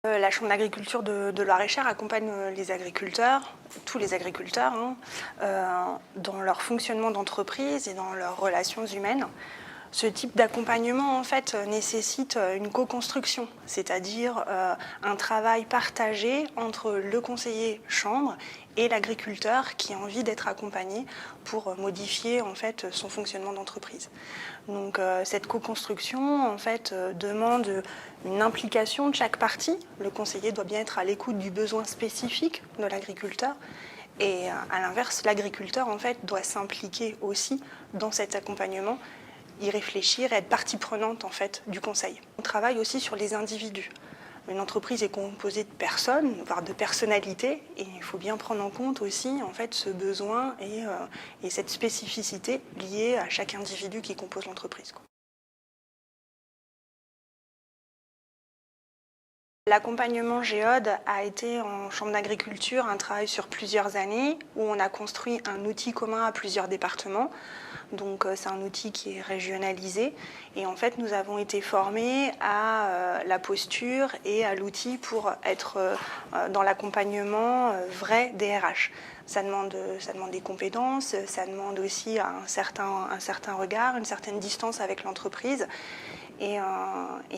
La Chambre d'agriculture de Loir-et-Cher accompagne les agriculteurs, tous les agriculteurs, dans leur fonctionnement d'entreprise et dans leurs relations humaines. Ce type d'accompagnement, en fait, nécessite une co-construction, c'est-à-dire un travail partagé entre le conseiller chambre et l'agriculteur qui a envie d'être accompagné pour modifier, en fait, son fonctionnement d'entreprise. Donc cette co-construction, en fait, demande une implication de chaque partie. Le conseiller doit bien être à l'écoute du besoin spécifique de l'agriculteur. Et à l'inverse, l'agriculteur, en fait, doit s'impliquer aussi dans cet accompagnement, y réfléchir et être partie prenante, en fait, du conseil. On travaille aussi sur les individus. Une entreprise est composée de personnes, voire de personnalités, et il faut bien prendre en compte aussi, en fait, ce besoin et cette spécificité liée à chaque individu qui compose l'entreprise. L'accompagnement Géode a été en chambre d'agriculture un travail sur plusieurs années où on a construit un outil commun à plusieurs départements. Donc c'est un outil qui est régionalisé et en fait nous avons été formés à la posture et à l'outil pour être dans l'accompagnement vrai des RH. Ça demande des compétences, ça demande aussi un certain regard, une certaine distance avec l'entreprise. Et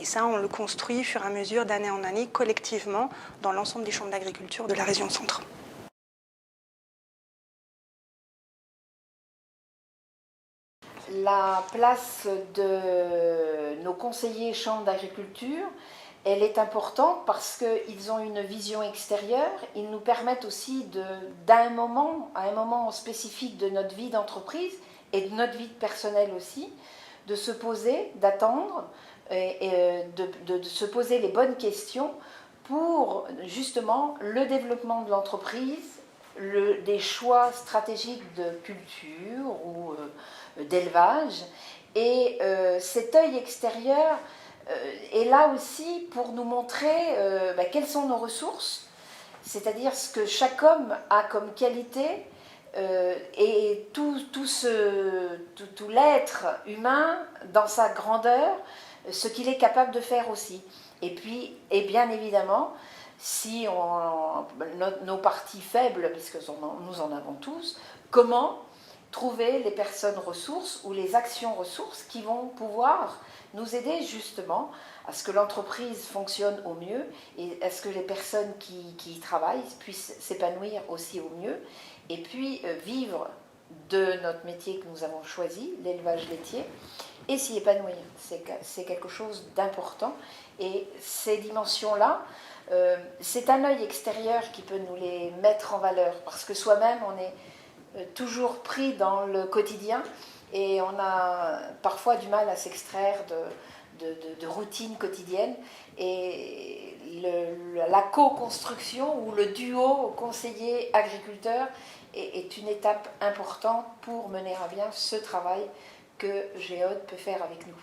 ça, on le construit au fur et à mesure, d'année en année, collectivement, dans l'ensemble des chambres d'agriculture de la région Centre. La place de nos conseillers chambres d'agriculture, elle est importante parce qu'ils ont une vision extérieure, ils nous permettent aussi, à un moment spécifique de notre vie d'entreprise et de notre vie personnelle aussi, de se poser, d'attendre et de se poser les bonnes questions pour justement le développement de l'entreprise, des choix stratégiques de culture ou d'élevage. Et cet œil extérieur est là aussi pour nous montrer quelles sont nos ressources, c'est-à-dire ce que chaque homme a comme qualité et tout l'être humain dans sa grandeur, ce qu'il est capable de faire aussi. Et puis, et bien évidemment, si nos parties faibles, puisque nous en avons tous, comment trouver les personnes ressources ou les actions ressources qui vont pouvoir nous aider justement à ce que l'entreprise fonctionne au mieux et à ce que les personnes qui y travaillent puissent s'épanouir aussi au mieux et puis vivre de notre métier que nous avons choisi, l'élevage laitier, et s'y épanouir. C'est quelque chose d'important et ces dimensions-là, c'est un œil extérieur qui peut nous les mettre en valeur parce que soi-même on est toujours pris dans le quotidien et on a parfois du mal à s'extraire de routines quotidiennes et la co-construction ou le duo conseiller-agriculteur est une étape importante pour mener à bien ce travail que Géode peut faire avec nous.